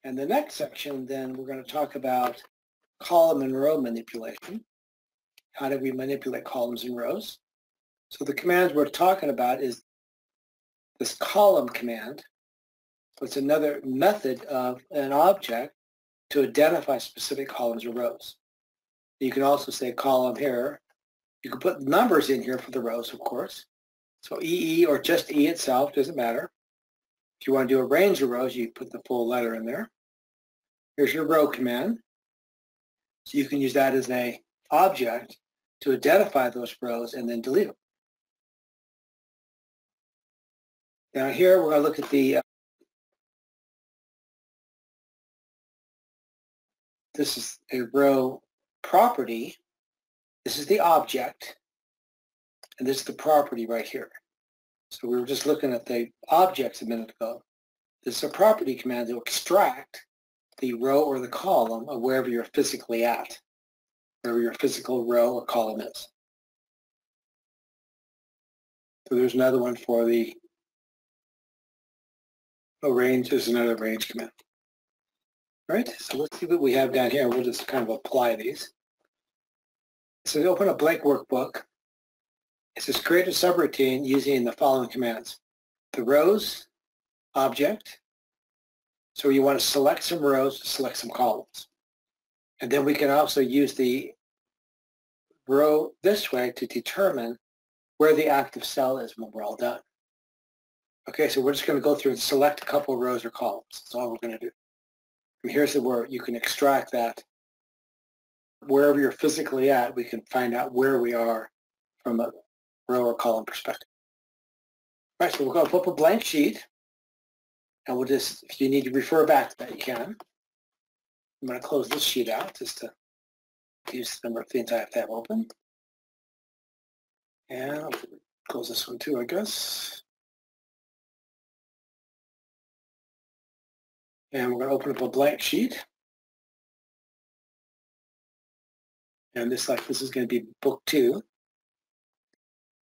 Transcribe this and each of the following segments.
And the next section, then we're going to talk about column and row manipulation. How do we manipulate columns and rows? So the commands we're talking about is this column command. So it's another method of an object to identify specific columns or rows. You can also say column here. You can put numbers in here for the rows, of course. So EE or just E itself, doesn't matter. If you want to do a range of rows, you put the full letter in there. Here's your row command. So you can use that as an object to identify those rows and then delete them. Now here we're going to look at the, this is a row property. This is the object, and this is the property right here. So we were just looking at the objects a minute ago. This is a property command to extract the row or the column of wherever you're physically at, wherever your physical row or column is. So there's another one for the range. There's another range command. All right, so let's see what we have down here. We'll just kind of apply these. So open a blank workbook. It says create a subroutine using the following commands. The rows object. So you want to select some rows, select some columns. And then we can also use the row this way to determine where the active cell is when we're all done. Okay, so we're just going to go through and select a couple of rows or columns. That's all we're going to do. And here's where you can extract that. Wherever you're physically at, we can find out where we are from a row or column perspective. All right, so we're going to put up a blank sheet. And we'll just, if you need to refer back to that, you can. I'm going to close this sheet out just to use the number of things I have to have open. And I'll close this one too, I guess. And we're going to open up a blank sheet. And this is going to be book 2.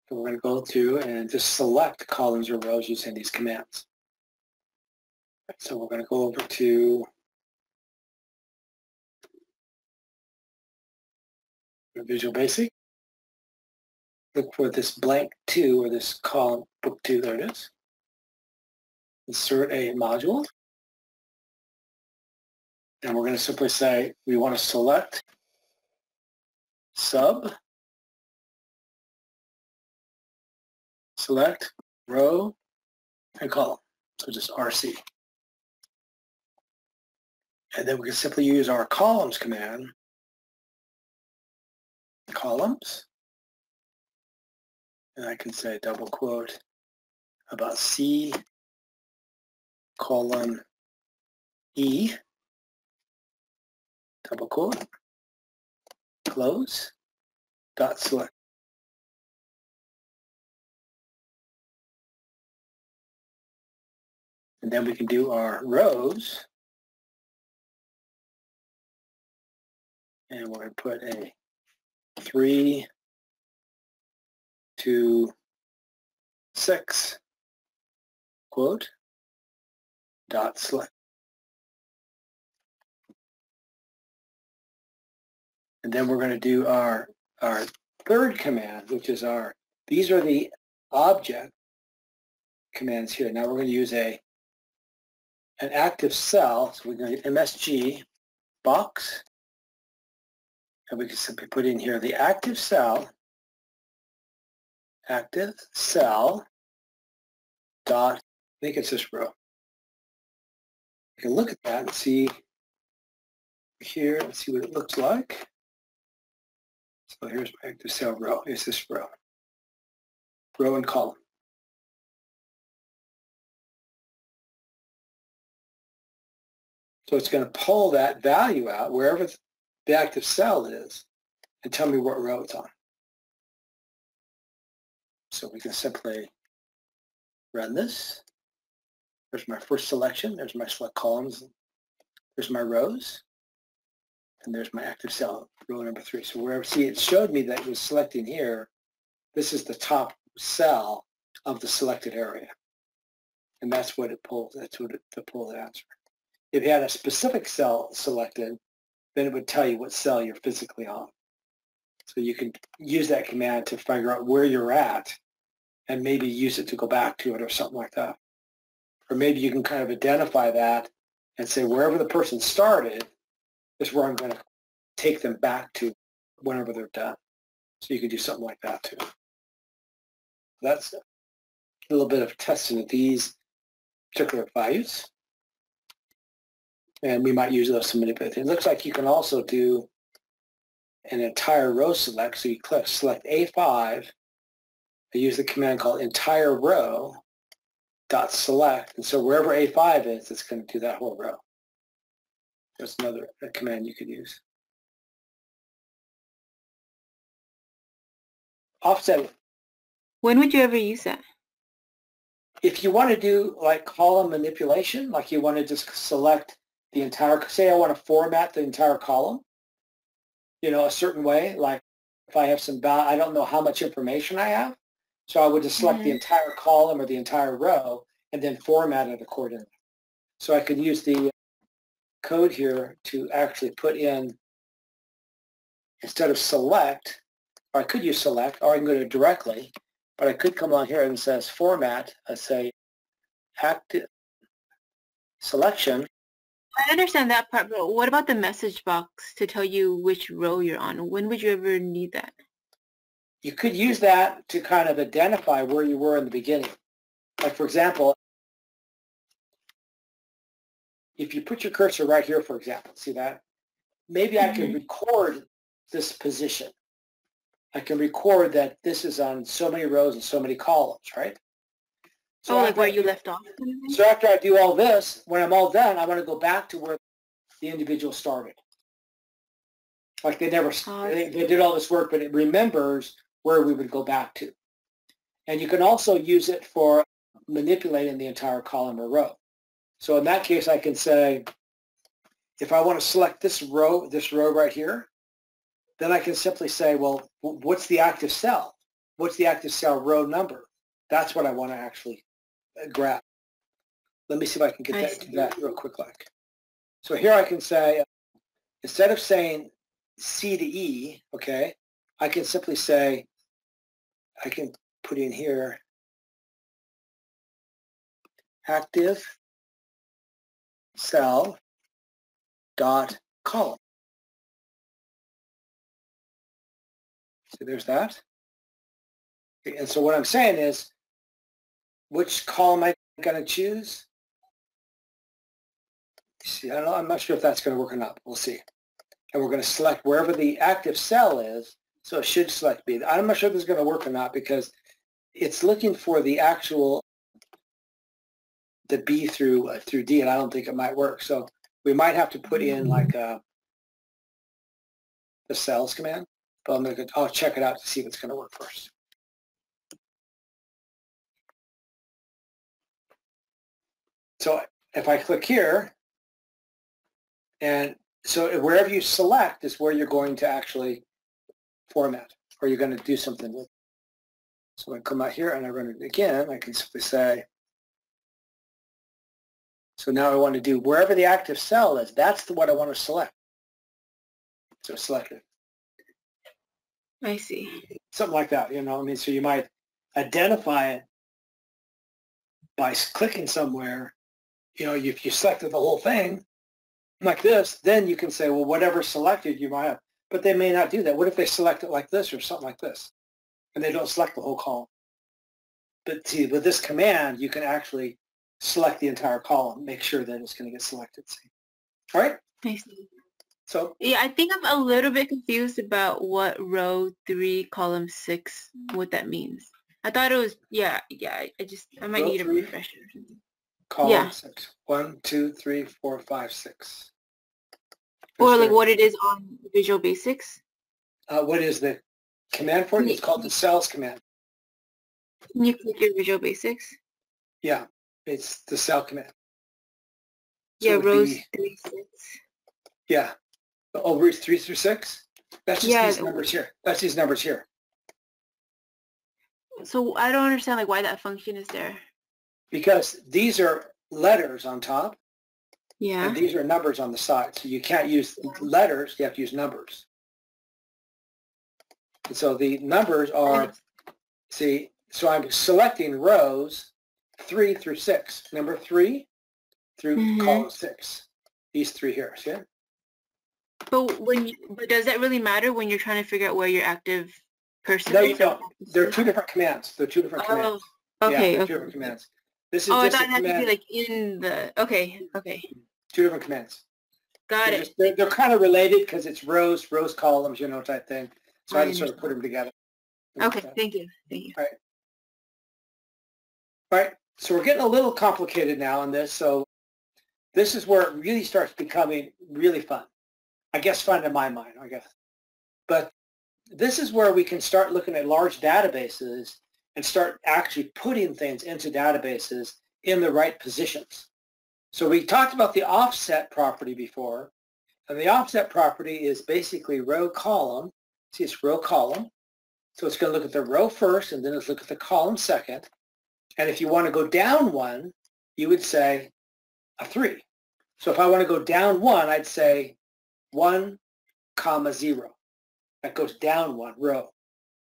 So we're going to go through and just select columns or rows using these commands. So we're going to go over to Visual Basic. Look for this blank 2 or this column, book 2, there it is. Insert a module. And we're going to simply say we want to select sub, select row and column. So just RC. And then we can simply use our columns command, columns, and I can say double quote about C colon E, double quote, close, dot select. And then we can do our rows. And we're going to put a 3 to 6 quote dot select. And then we're going to do our third command, which is these are the object commands here. Now we're going to use an active cell. So we're going to MSG box. And we can simply put in here the active cell dot, I think it's this row. You can look at that and see here and see what it looks like. So here's my active cell row. Here's this row. Row and column. So it's going to pull that value out wherever the active cell is and tell me what row it's on. So we can simply run this. There's my first selection. There's my select columns. There's my rows. And there's my active cell, row number 3. So wherever, see, it showed me that it was selecting here. This is the top cell of the selected area. And that's what it pulls. That's what it pulls the answer. If you had a specific cell selected, then it would tell you what cell you're physically on. So you can use that command to figure out where you're at and maybe use it to go back to it or something like that. Or maybe you can kind of identify that and say wherever the person started is where I'm going to take them back to whenever they're done. So you can do something like that too. That's a little bit of testing of these particular values. And we might use those to manipulate. It looks like you can also do an entire row select. So you click select A5. I use the command called entire row dot select. And so wherever A5 is, it's going to do that whole row. That's another command you could use. Offset. When would you ever use that? If you want to do like column manipulation, like you want to just select the entire, say I want to format the entire column, you know, a certain way, like if I have some, I don't know how much information I have, so I would just select the entire column or the entire row and then format it accordingly. So I could use the code here to actually put in, instead of select, or I could use select, or I can go to directly, but I could come on here and it says format, I say active selection. I understand that part, but what about the message box to tell you which row you're on? When would you ever need that? You could use that to kind of identify where you were in the beginning. Like for example, if you put your cursor right here, for example, see that? Maybe I can record this position. I can record that this is on so many rows and so many columns, right? So like where you left off? So after I do all this, when I'm all done, I want to go back to where the individual started. Like they never, they did all this work, but it remembers where we would go back to. And you can also use it for manipulating the entire column or row. So in that case, I can say, if I want to select this row right here, then I can simply say, well, what's the active cell? What's the active cell row number? That's what I want to actually grab. Let me see if I can get that to that real quick. Like, so here I can say, instead of saying C to E, okay, I can simply say, I can put in here active cell dot column. So there's that. Okay, and so what I'm saying is, which column am I going to choose? See, I'm not sure if that's going to work or not. We'll see. And we're going to select wherever the active cell is. So it should select B. I'm not sure if this is going to work or not because it's looking for the actual, the B through D, and I don't think it might work. So we might have to put in like the cells command. But I'll check it out to see if it's going to work first. So if I click here, and so wherever you select is where you're going to actually format, or you're going to do something with. So I come out here and I run it again, I can simply say, so now I want to do wherever the active cell is, that's what I want to select. So select it. I see. Something like that, you know, I mean, so you might identify it by clicking somewhere. You know, if you selected the whole thing like this, then you can say, well, whatever selected you might have, but they may not do that. What if they select it like this or something like this, and they don't select the whole column? But see, with this command, you can actually select the entire column, make sure that it's going to get selected. See? All right? I see. So yeah, I think I'm a little bit confused about what row 3, column 6, what that means. I thought it was, I might need a refresher or something. Column 6. 1, 2, 3, 4, 5, 6. Or like what it is on Visual Basics? What is the command for it? It's called the cells command. Can you click your Visual Basics? Yeah, it's the cell command. So yeah, rows 3, 6. Yeah. Over 3 through 6? That's just these numbers here. That's these numbers here. So I don't understand like why that function is there. Because these are letters on top, Yeah. And these are numbers on the side. So you can't use letters, you have to use numbers. And so the numbers are, see, so I'm selecting rows 3 through 6. Number 3 through column 6. These 3 here, see it? But does that really matter when you're trying to figure out where your active person No, is? you don't. They're 2 different commands. They're 2 different commands. Okay. Yeah, Okay. 2 different commands. This is Oh, I just thought a it had to be command. like in the, okay. 2 different commands. Got it. They're kind of related because it's rows, columns, you know, type thing. So I just sort of put them together. Okay, thank you. All right. So we're getting a little complicated now on this. So this is where it really starts becoming really fun. I guess fun in my mind, I guess. But this is where we can start looking at large databases and start actually putting things into databases in the right positions. So we talked about the offset property before, and the offset property is basically row column. See, it's row column. So it's going to look at the row first, and then it's look at the column second. And if you want to go down 1, you would say a 3. So if I want to go down 1, I'd say 1, 0. That goes down 1 row.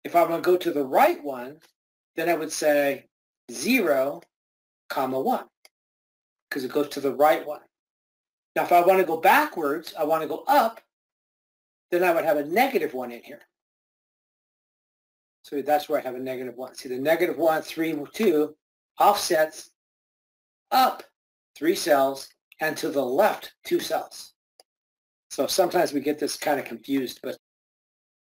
If I want to go to the right one, then I would say 0, 1, because it goes to the right one. Now, if I want to go backwards, I want to go up, then I would have a -1 in here. So that's where I have a -1. See, the -1, 3, 2 offsets up 3 cells and to the left 2 cells. So sometimes we get this kind of confused, but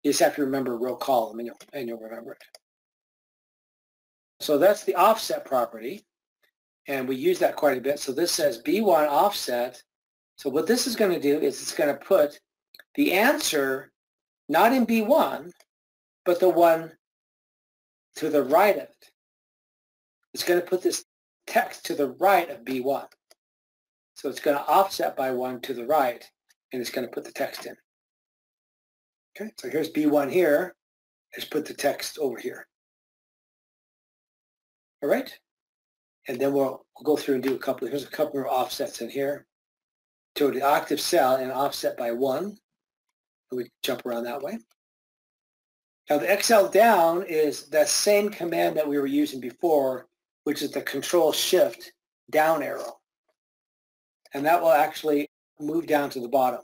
you just have to remember row column and you'll remember it. So that's the offset property, and we use that quite a bit. So this says B1 offset. So what this is going to do is it's going to put the answer not in B1, but the one to the right of it. It's going to put this text to the right of B1. So it's going to offset by 1 to the right, and it's going to put the text in. Okay, so here's B1 here. Let's put the text over here. All right, and then we'll go through and do here's a couple of offsets in here. So the octave cell and offset by 1. We jump around that way. Now the XL down is that same command that we were using before, which is the Control-Shift down arrow. And that will actually move down to the bottom.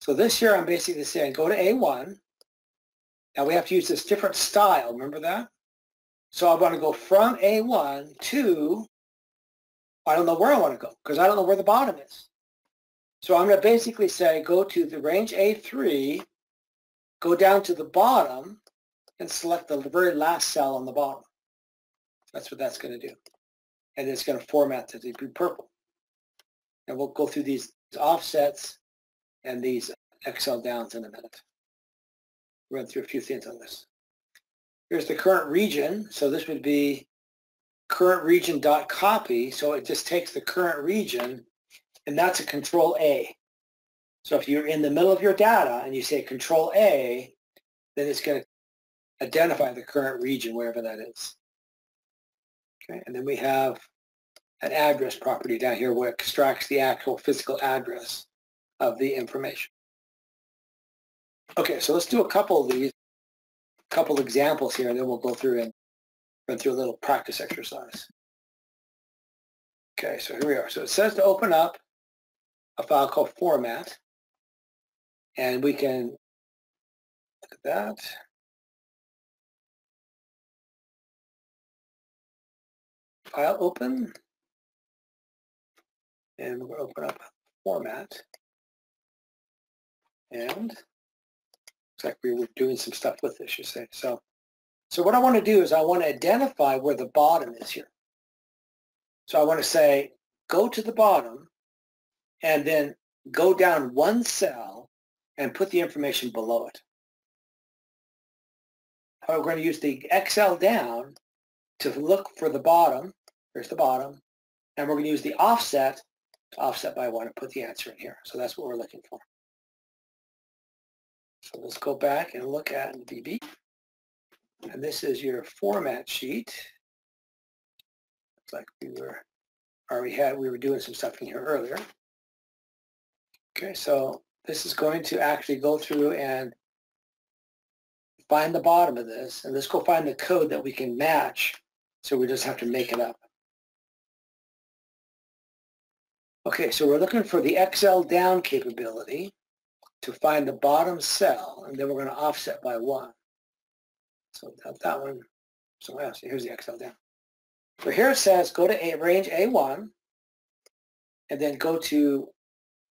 So this here I'm basically saying go to A1. Now we have to use this different style, remember that? So I want to go from A1 to, I don't know where I want to go because I don't know where the bottom is. So I'm going to basically say go to the range A3, go down to the bottom, and select the very last cell on the bottom. That's what that's going to do. And it's going to format to be purple. And we'll go through these offsets and these XL downs in a minute. Run through a few things on this. Here's the current region. So this would be current region.copy. So it just takes the current region, and that's a Control A. So if you're in the middle of your data and you say Control A, then it's going to identify the current region, wherever that is. Okay, and then we have an address property down here where it extracts the actual physical address of the information. Okay, so let's do a couple of these, couple examples here, and then we'll go through and run through a little practice exercise. Okay, so here we are. So it says to open up a file called format, and we can look at that. File open, and we're going to open up format, and looks like we were doing some stuff with this, you say. So what I want to do is I want to identify where the bottom is here. So I want to say go to the bottom and then go down 1 cell and put the information below it. We're going to use the XL down to look for the bottom. Here's the bottom. And we're going to use the offset to offset by 1 and put the answer in here. So that's what we're looking for. So let's go back and look at VB. And this is your format sheet. Looks like we were doing some stuff in here earlier. Okay, so this is going to actually go through and find the bottom of this, and let's go find the code that we can match, so we just have to make it up. Okay, so we're looking for the XL down capability to find the bottom cell, and then we're going to offset by 1. So that one, so here's the XL down. So here it says go to range A1, and then go to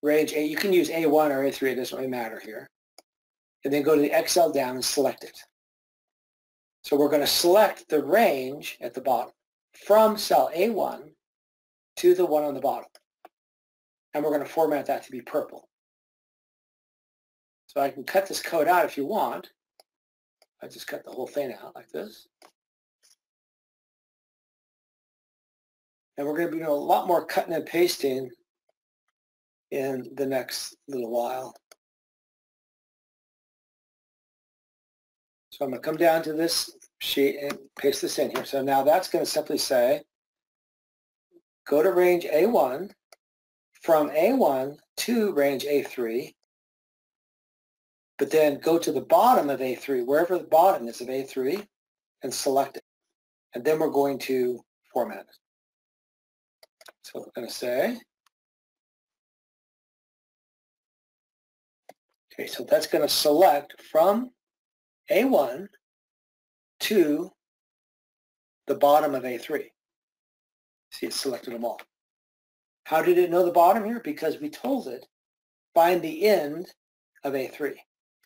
range A. You can use A1 or A3, it doesn't really matter here. And then go to the XL down and select it. So we're going to select the range at the bottom from cell A1 to the one on the bottom. And we're going to format that to be purple. So I can cut this code out if you want. I just cut the whole thing out like this. And we're going to be doing a lot more cutting and pasting in the next little while. So I'm going to come down to this sheet and paste this in here. So now that's going to simply say, go to range A1, from A1 to range A3, but then go to the bottom of A3, wherever the bottom is of A3, and select it. And then we're going to format it. So we're going to say, okay, so that's going to select from A1 to the bottom of A3. See, it selected them all. How did it know the bottom here? Because we told it, find the end of A3,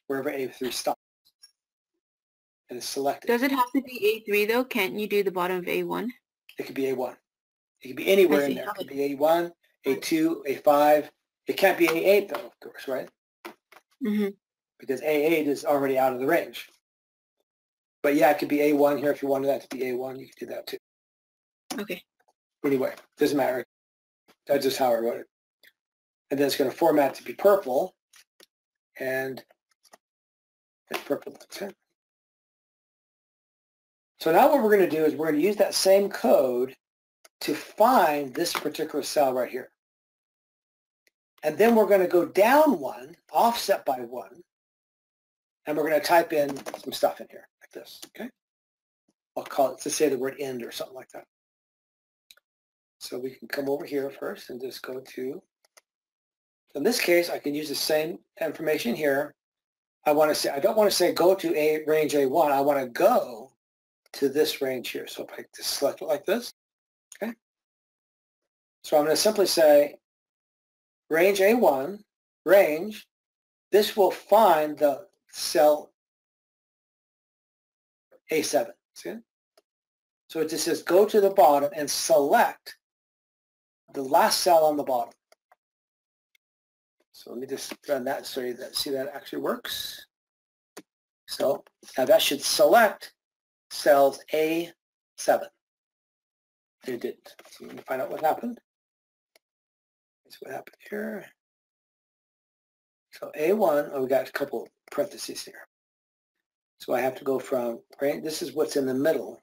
wherever A3 stops. And it's selected. Does it have to be A3 though? Can't you do the bottom of A1? It could be A1. It could be anywhere in there. It could be A1, A2, A5. It can't be A8 though, of course, right? Mm-hmm. Because A8 is already out of the range. But yeah, it could be A1 here. If you wanted that to be A1, you could do that too. Okay. Anyway, doesn't matter. That's just how I wrote it. And then it's going to format to be purple. And it's purple. That's it. So now what we're going to do is we're going to use that same code to find this particular cell right here. And then we're going to go down 1, offset by 1. And we're going to type in some stuff in here like this. Okay. I'll call it, to say the word end or something like that. So we can come over here first and just go to, in this case, I can use the same information here. I don't want to say go to range A1. I want to go to this range here. So if I just select it like this, okay. So I'm going to simply say range A1, range. This will find the cell A7. See it? So it just says go to the bottom and select the last cell on the bottom. So let me just run that so you see that actually works. So now that should select cells A7. It didn't. So let me find out what happened. That's what happened here. So A1, oh, we got a couple parentheses here. So I have to go from, right, this is what's in the middle.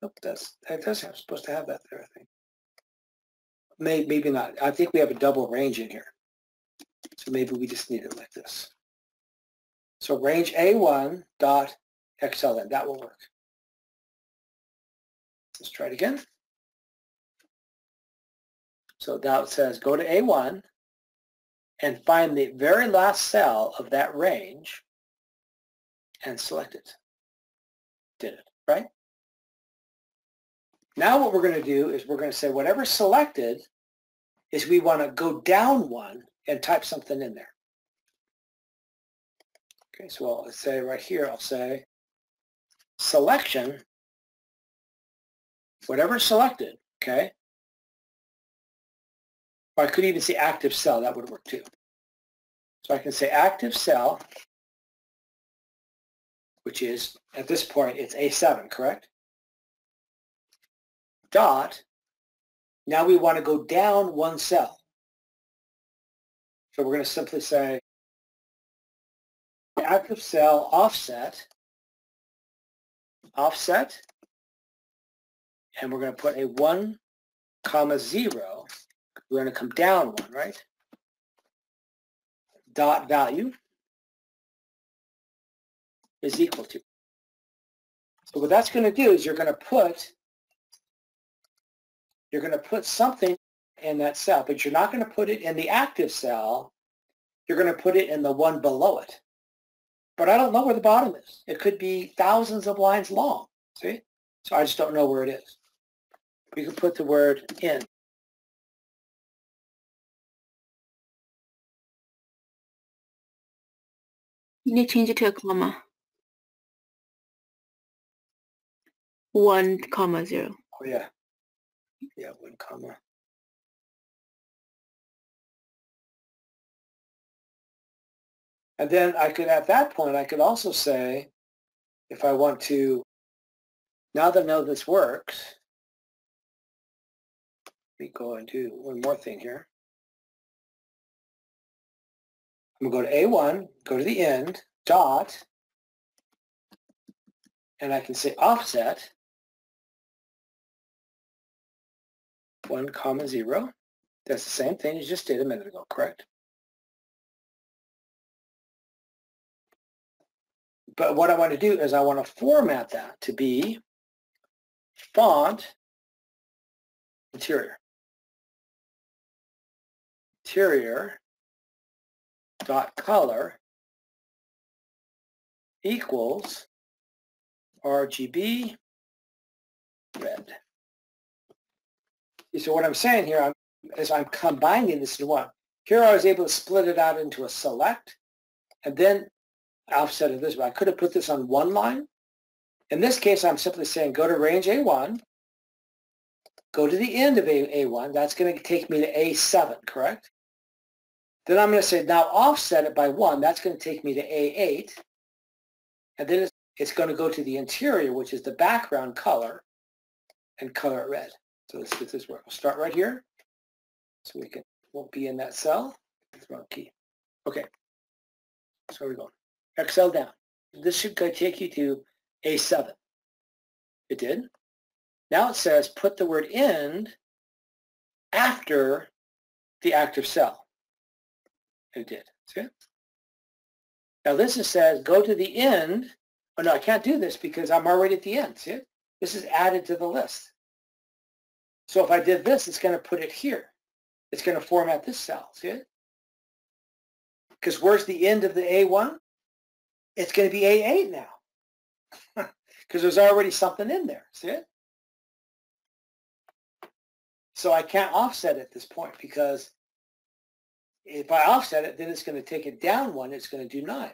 Nope, that does have, supposed to have that there, I think. Maybe not. I think we have a double range in here. So maybe we just need it like this. So range A1 dot XLN, that will work. Let's try it again. So now it says go to A1 and find the very last cell of that range and select it. Did it, right? Now what we're going to do is we're going to say whatever's selected is we want to go down 1 and type something in there. Okay, so I'll say right here, I'll say selection, whatever's selected, okay? Or I could even say active cell, that would work too. So I can say active cell, which is, at this point, it's A7, correct? Dot, now we want to go down 1 cell. So we're going to simply say active cell offset, and we're going to put a 1, 0. We're going to come down 1, right? dot value is equal to. So what that's going to do is you're going to put something in that cell, but you're not going to put it in the active cell. You're going to put it in the one below it. But I don't know where the bottom is. It could be thousands of lines long. See? So I just don't know where it is. We can put the word in. You need to change it to a comma. 1, 0. Oh yeah. Yeah, 1 comma. And then I could, at that point, I could also say, if I want to, now that I know this works, let me go and do one more thing here. I'm going to go to A1, go to the end, dot, and I can say offset 1, 0. That's the same thing you just did a minute ago, correct? But what I want to do is I want to format that to be font interior. Interior dot color equals RGB red. So what I'm saying here is I'm combining this into one. Here I was able to split it out into a select and then offset it this way. I could have put this on one line. In this case, I'm simply saying go to range A1, go to the end of A1. That's going to take me to A7, correct? Then I'm going to say now offset it by 1. That's going to take me to A8. And then it's going to go to the interior, which is the background color, and color it red. So let's get this work. We'll start right here. So won't be in that cell. That's the wrong key. Okay. So we're going. Excel down. This should take you to A7. It did. Now it says put the word end after the active cell. It did. See it? Now this says go to the end. Oh no, I can't do this because I'm already at the end. See it? This is added to the list. So if I did this, it's going to put it here. It's going to format this cell. See it? Because where's the end of the A1? It's going to be A8 now. Because there's already something in there. See it? So I can't offset at this point because if I offset it, then it's going to take it down 1. It's going to do 9.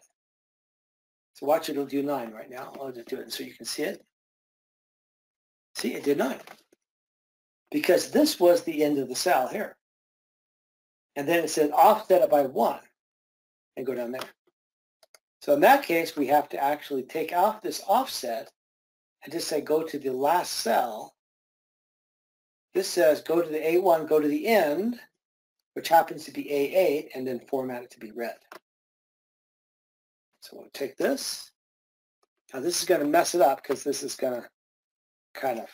So watch it, it'll do 9 right now. I'll just do it so you can see it. See, it did 9. Because this was the end of the cell here. And then it said offset it by 1 and go down there. So in that case, we have to actually take off this offset and just say go to the last cell. This says go to the A1, go to the end, which happens to be A8, and then format it to be red. So we'll take this. Now this is going to mess it up because this is going to kind of,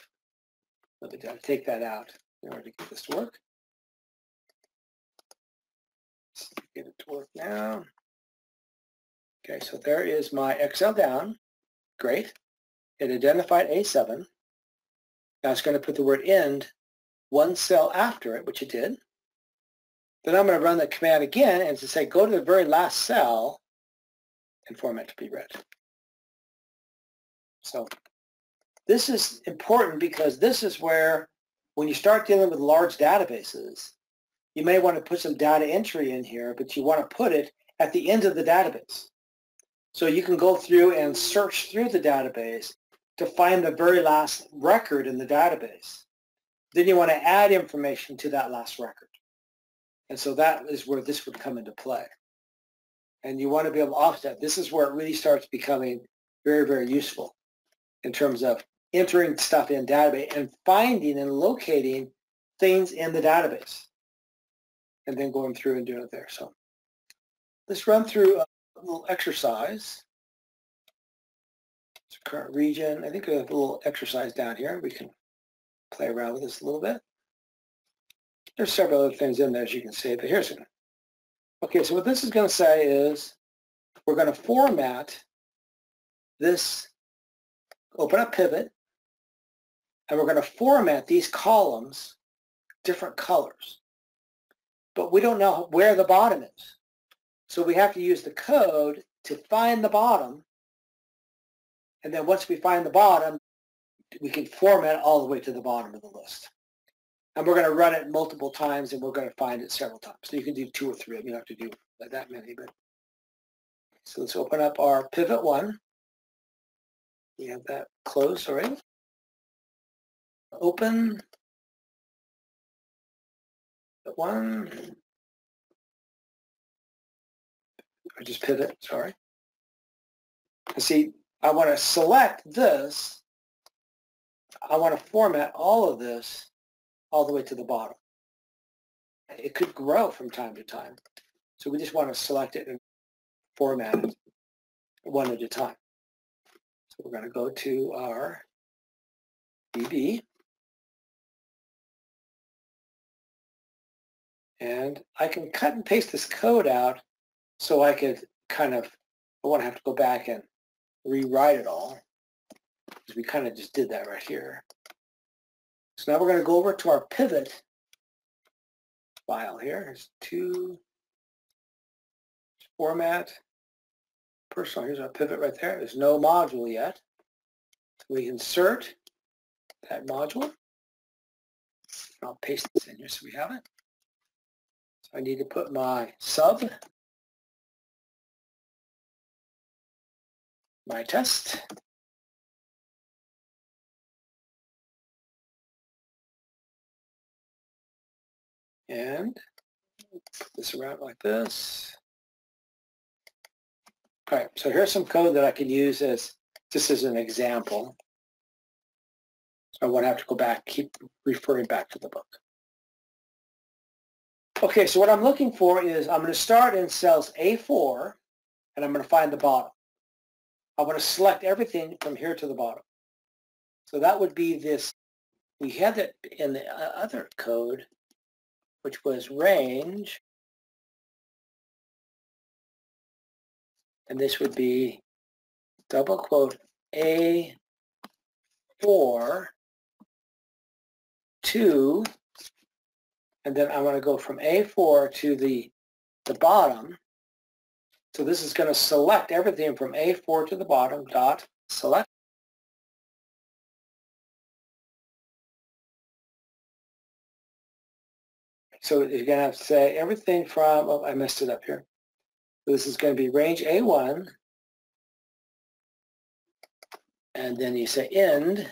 let me take that out in order to get this to work. Let's get it to work now. Okay, so there is my Excel down. Great. It identified A7. Now it's going to put the word end 1 cell after it, which it did. Then I'm going to run the command again and to say go to the very last cell and format to be red. So this is important because this is where when you start dealing with large databases, you may want to put some data entry in here, but you want to put it at the end of the database. So you can go through and search through the database to find the very last record in the database. Then you want to add information to that last record. And so that is where this would come into play. And you want to be able to offset. This is where it really starts becoming very, very useful in terms of entering stuff in database and finding and locating things in the database and then going through and doing it there. So let's run through a little exercise. So current region, I think we have a little exercise down here. We can play around with this a little bit. There's several other things in there as you can see, but here's one. Okay, so what this is going to say is we're going to format this, open up Pivot, and we're going to format these columns different colors. But we don't know where the bottom is. So we have to use the code to find the bottom. And then once we find the bottom, we can format all the way to the bottom of the list. And we're going to run it multiple times, and we're going to find it several times. So you can do 2 or 3. You don't have to do that many. But so let's open up our Pivot 1. We have that closed already. Open. Pivot 1. Or just Pivot, sorry. And see, I want to select this. I want to format all of this all the way to the bottom. It could grow from time to time. So we just want to select it and format it one at a time. So we're going to go to our DB. And I can cut and paste this code out so I could kind of, I won't have to go back and rewrite it all, because we kind of just did that right here. So now we're going to go over to our Pivot file here. There's 2, format, personal, here's our Pivot right there. There's no module yet. So we insert that module. I'll paste this in here so we have it. So I need to put my sub, my test, and put this around like this. All right, so here's some code that I can use as just as an example. So I won't have to go back, keep referring back to the book. Okay, so what I'm looking for is I'm going to start in cells A4, and I'm going to find the bottom. I want to select everything from here to the bottom. So that would be this. We had it in the other code, which was range. And this would be double quote A4 to, and then I want to go from A4 to the bottom. So this is going to select everything from A4 to the bottom, dot select. So you're going to have to say everything from, oh, I messed it up here. So this is going to be range A1, and then you say end,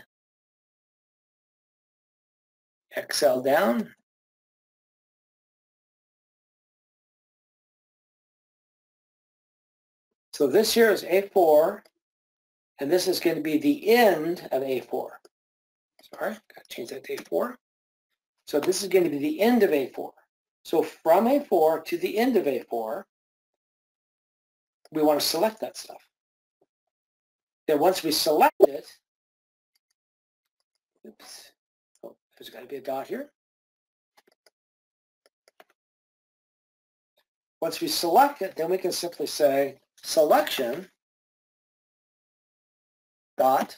Excel down, so this here is A4, and this is going to be the end of A4. Sorry, got to change that to A4. So this is going to be the end of A4. So from A4 to the end of A4, we want to select that stuff. Then once we select it, oops, oh, there's got to be a dot here. Once we select it, then we can simply say selection dot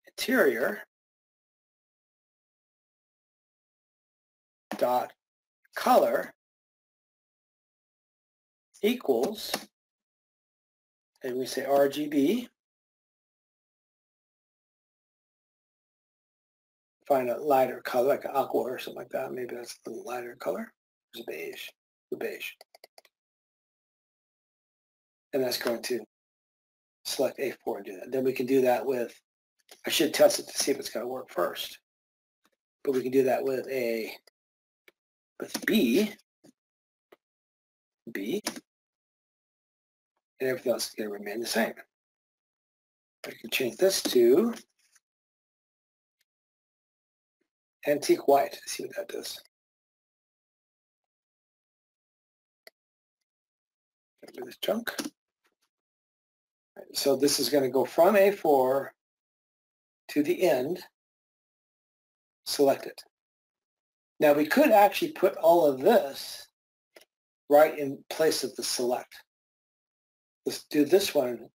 interior dot color equals, and we say RGB, find a lighter color like an aqua or something like that. Maybe that's a little lighter color. There's beige, the beige. And that's going to select A4 and do that. Then we can do that with, I should test it to see if it's going to work first. But we can do that with B, and everything else is going to remain the same. I can change this to antique white. Let's see what that does. Get rid of this junk. So this is going to go from A4 to the end. Select it. Now we could actually put all of this right in place of the select. Let's do this one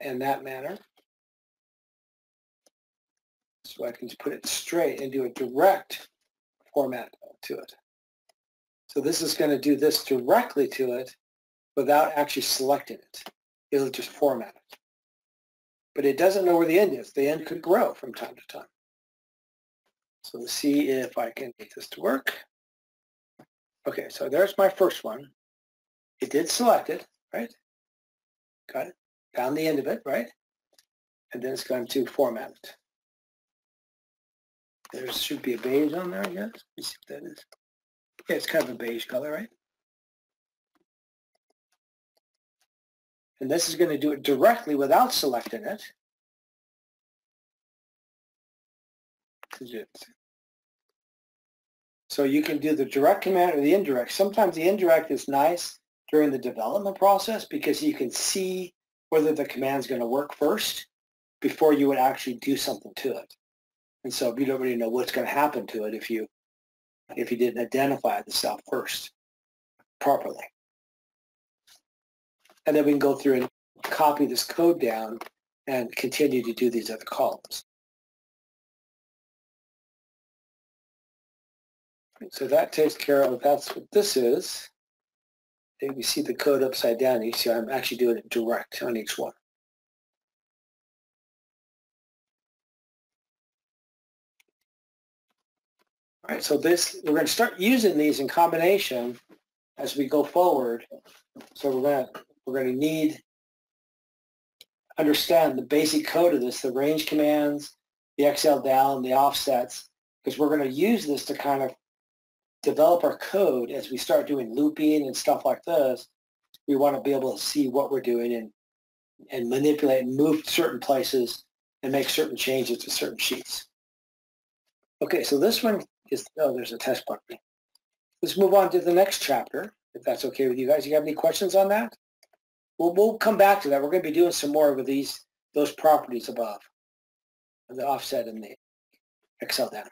in that manner. So I can just put it straight and do a direct format to it. So this is going to do this directly to it without actually selecting it. It'll just format it. But it doesn't know where the end is. The end could grow from time to time. So let's see if I can get this to work. Okay, so there's my first one. It did select it, right? Got it. Found the end of it, right? And then it's going to format it. There should be a beige on there, I guess. Let me see what that is. Yeah, it's kind of a beige color, right? And this is going to do it directly without selecting it. So you can do the direct command or the indirect. Sometimes the indirect is nice during the development process because you can see whether the command is going to work first before you would actually do something to it. And so you don't really know what's going to happen to it if you didn't identify the cell first properly. And then we can go through and copy this code down and continue to do these other columns. So that takes care of, that's what this is. If you see the code upside down, you see I'm actually doing it direct on each one. All right, so this, we're going to start using these in combination as we go forward. So we're going to need understand the basic code of this, the range commands, the XL down, the offsets, because we're going to use this to kind of develop our code as we start doing looping and stuff like this. We want to be able to see what we're doing and manipulate and move certain places and make certain changes to certain sheets. Okay, so this one is, oh, there's a test button. Let's move on to the next chapter, if that's okay with you guys. You have any questions on that? We'll come back to that. We're going to be doing some more with those properties above, the offset and the XL down.